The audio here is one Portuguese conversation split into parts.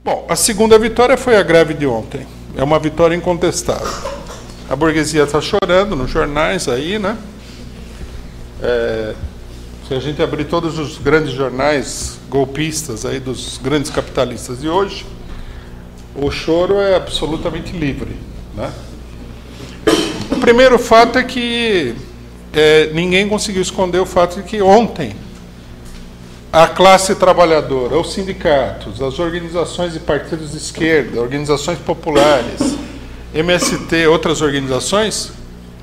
Bom, a segunda vitória foi a greve de ontem. É uma vitória incontestável. A burguesia está chorando nos jornais aí, né? Se a gente abrir todos os grandes jornais golpistas aí dos grandes capitalistas de hoje, o choro é absolutamente livre, né? O primeiro fato é que ninguém conseguiu esconder o fato de que ontem a classe trabalhadora, os sindicatos, as organizações de partidos de esquerda, organizações populares, MST, outras organizações,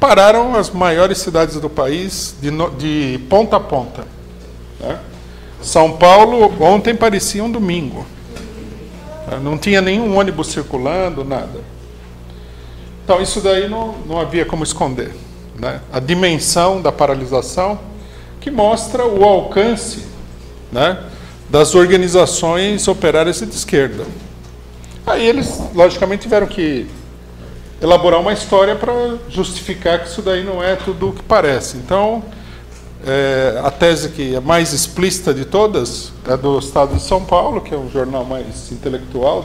pararam as maiores cidades do país de ponta a ponta, né? São Paulo ontem parecia um domingo. Não tinha nenhum ônibus circulando, nada. Então isso daí não havia como esconder, né? A dimensão da paralisação que mostra o alcance, né, das organizações operárias de esquerda. Aí eles, logicamente, tiveram que elaborar uma história para justificar que isso daí não é tudo o que parece. Então, a tese que é mais explícita de todas é do Estado de São Paulo, que é um jornal mais intelectual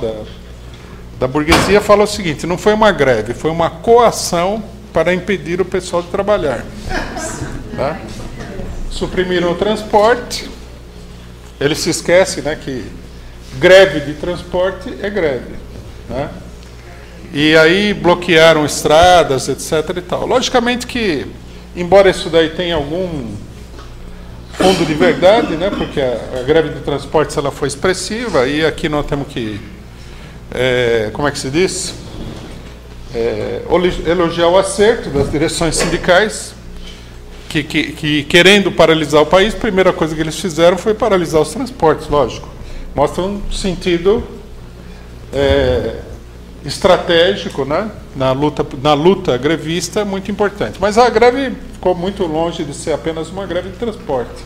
da burguesia, fala o seguinte: não foi uma greve, foi uma coação para impedir o pessoal de trabalhar. Tá? Suprimiram o transporte. Eles se esquecem, né, que greve de transporte é greve, né? E aí bloquearam estradas, etc. e tal. Logicamente que, embora isso daí tenha algum fundo de verdade, né, porque a greve de transportes ela foi expressiva, e aqui nós temos que, como é que se diz? Elogiar o acerto das direções sindicais, que querendo paralisar o país, a primeira coisa que eles fizeram foi paralisar os transportes, lógico. Mostra um sentido estratégico, né, na luta grevista, muito importante. Mas a greve ficou muito longe de ser apenas uma greve de transporte.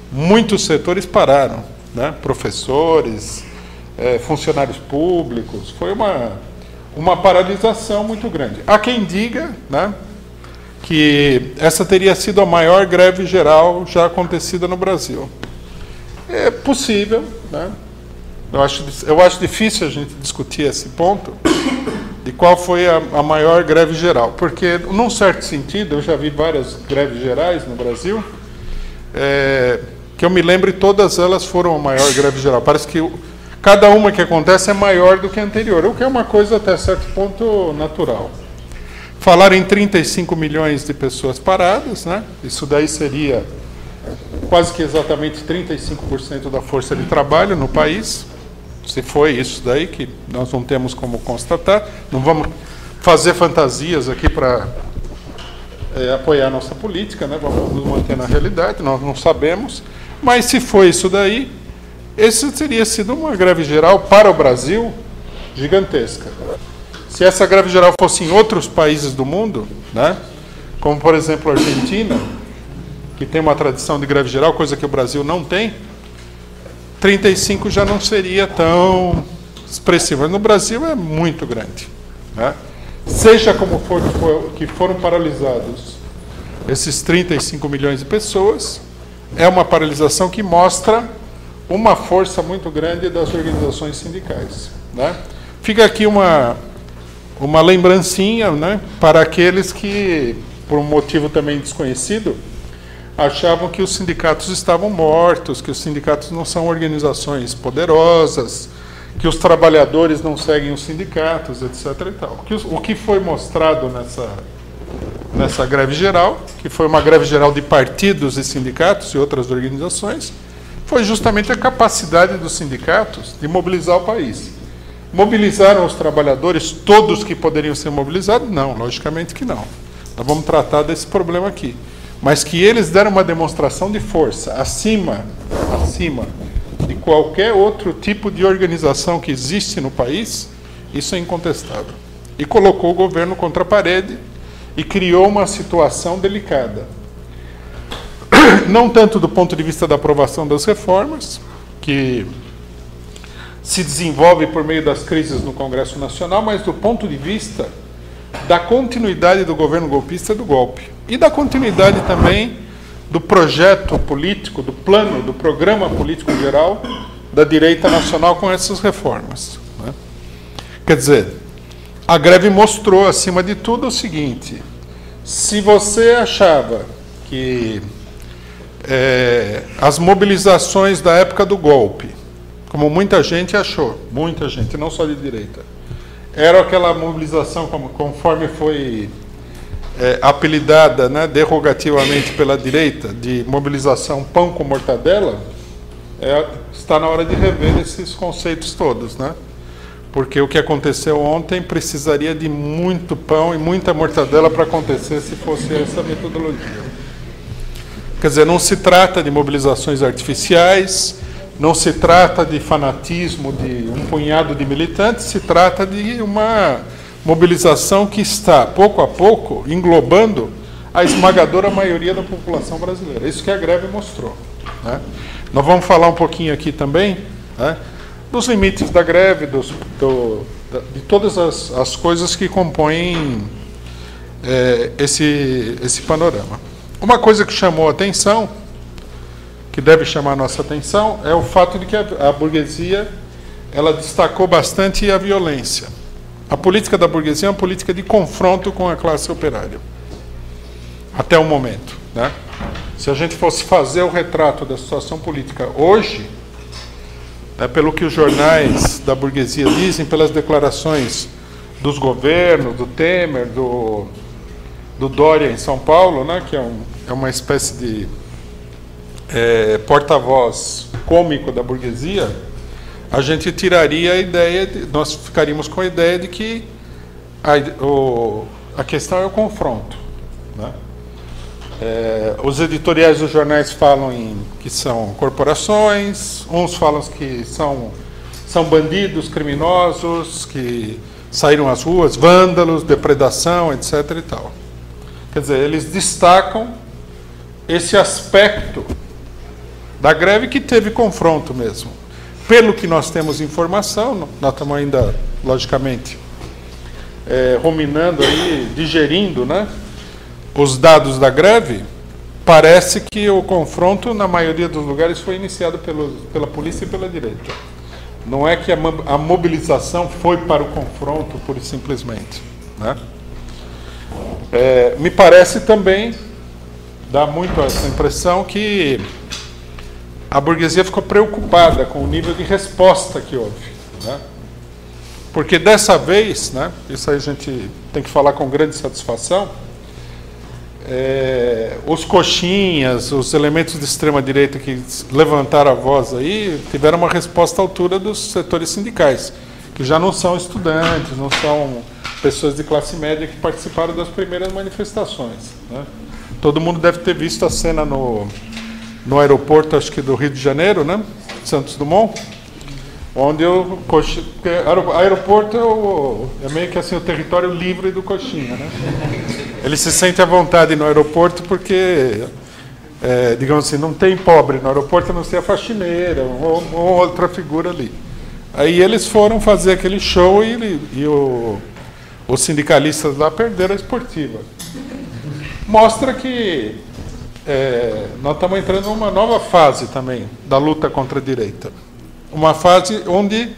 Muitos setores pararam, né, professores, funcionários públicos. Foi uma paralisação muito grande. Há quem diga, né, que essa teria sido a maior greve geral já acontecida no Brasil. É possível, né? Eu acho difícil a gente discutir esse ponto de qual foi a maior greve geral, porque, num certo sentido, eu já vi várias greves gerais no Brasil, que eu me lembro, todas elas foram a maior greve geral. Parece que cada uma que acontece é maior do que a anterior, o que é uma coisa até certo ponto natural. Falaram em 35 milhões de pessoas paradas, né? Isso daí seria quase que exatamente 35% da força de trabalho no país. Se foi isso daí, que nós não temos como constatar, não vamos fazer fantasias aqui para apoiar a nossa política, né? Vamos nos manter na realidade, nós não sabemos. Mas se foi isso daí, essa teria sido uma greve geral para o Brasil gigantesca. Se essa greve geral fosse em outros países do mundo, né, como, por exemplo, a Argentina, que tem uma tradição de greve geral, coisa que o Brasil não tem, 35 já não seria tão expressivo. Mas no Brasil é muito grande, né? Seja como for que foram paralisados esses 35 milhões de pessoas, é uma paralisação que mostra uma força muito grande das organizações sindicais, né? Fica aqui uma lembrancinha, né, para aqueles que, por um motivo também desconhecido, achavam que os sindicatos estavam mortos, que os sindicatos não são organizações poderosas, que os trabalhadores não seguem os sindicatos, etc. e tal. O que foi mostrado nessa greve geral, que foi uma greve geral de partidos e sindicatos e outras organizações, foi justamente a capacidade dos sindicatos de mobilizar o país. Mobilizaram os trabalhadores, todos que poderiam ser mobilizados? Não, logicamente que não. Nós vamos tratar desse problema aqui. Mas que eles deram uma demonstração de força acima de qualquer outro tipo de organização que existe no país, isso é incontestável. E colocou o governo contra a parede e criou uma situação delicada. Não tanto do ponto de vista da aprovação das reformas, que se desenvolve por meio das crises no Congresso Nacional, mas do ponto de vista da continuidade do governo golpista do golpe. E da continuidade também do projeto político, do plano, do programa político geral da direita nacional com essas reformas. Quer dizer, a greve mostrou, acima de tudo, o seguinte: se você achava que as mobilizações da época do golpe, como muita gente achou, muita gente, não só de direita, era aquela mobilização, conforme foi apelidada, né, derrogativamente pela direita, de mobilização pão com mortadela, está na hora de rever esses conceitos todos, né? Porque o que aconteceu ontem precisaria de muito pão e muita mortadela para acontecer se fosse essa metodologia. Quer dizer, não se trata de mobilizações artificiais, não se trata de fanatismo de um punhado de militantes, se trata de uma mobilização que está, pouco a pouco, englobando a esmagadora maioria da população brasileira. Isso que a greve mostrou, né? Nós vamos falar um pouquinho aqui também, né, dos limites da greve, de todas as coisas que compõem esse panorama. Uma coisa que chamou a atenção, que deve chamar a nossa atenção, é o fato de que a burguesia ela destacou bastante a violência. A política da burguesia é uma política de confronto com a classe operária, até o momento, né? Se a gente fosse fazer o retrato da situação política hoje, pelo que os jornais da burguesia dizem, pelas declarações dos governos, do Temer, do Dória em São Paulo, né, que é uma espécie de porta-voz cômico da burguesia, a gente tiraria a ideia, nós ficaríamos com a ideia de que a questão é o confronto, né? Os editoriais dos jornais falam que são corporações, uns falam que são bandidos, criminosos, que saíram às ruas, vândalos, depredação, etc. e tal. Quer dizer, eles destacam esse aspecto da greve que teve confronto mesmo. Pelo que nós temos informação, nós estamos ainda, logicamente, ruminando aí, digerindo, né, os dados da greve. Parece que o confronto, na maioria dos lugares, foi iniciado pela polícia e pela direita. Não é que a mobilização foi para o confronto, pura e simplesmente, né? Me parece também, dá muito essa impressão, que a burguesia ficou preocupada com o nível de resposta que houve, né? Porque dessa vez, né, isso aí a gente tem que falar com grande satisfação, os coxinhas, os elementos de extrema-direita que levantaram a voz aí, tiveram uma resposta à altura dos setores sindicais, que já não são estudantes, não são pessoas de classe média que participaram das primeiras manifestações, né? Todo mundo deve ter visto a cena no aeroporto, acho que do Rio de Janeiro, né? Santos Dumont, onde o aeroporto é meio que assim o território livre do coxinha, né? Ele se sente à vontade no aeroporto porque, digamos assim, não tem pobre no aeroporto, a não ser a faxineira ou outra figura ali. Aí eles foram fazer aquele show e os sindicalistas lá perderam a esportiva. Mostra que nós estamos entrando numa nova fase também da luta contra a direita. Uma fase onde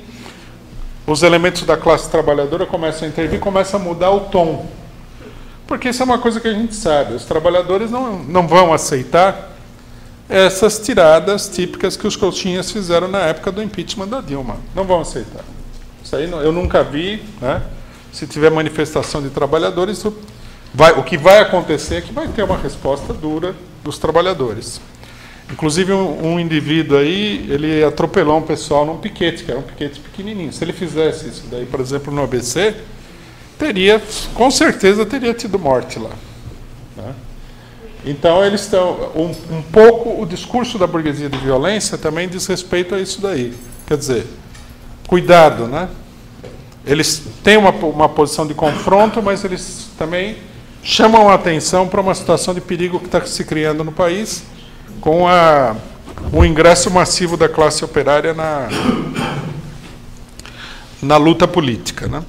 os elementos da classe trabalhadora começam a intervir, começam a mudar o tom. Porque isso é uma coisa que a gente sabe, os trabalhadores não vão aceitar essas tiradas típicas que os coxinhas fizeram na época do impeachment da Dilma. Não vão aceitar. Isso aí eu nunca vi, né? Se tiver manifestação de trabalhadores, o que vai acontecer é que vai ter uma resposta dura dos trabalhadores. Inclusive, um indivíduo aí, ele atropelou um pessoal num piquete, que era um piquete pequenininho. Se ele fizesse isso daí, por exemplo, no ABC, com certeza teria tido morte lá, né? Então, eles estão... Um pouco, o discurso da burguesia de violência também diz respeito a isso daí. Quer dizer, cuidado, né? Eles têm uma posição de confronto, mas eles também chamam a atenção para uma situação de perigo que está se criando no país, com o ingresso massivo da classe operária na luta política, né?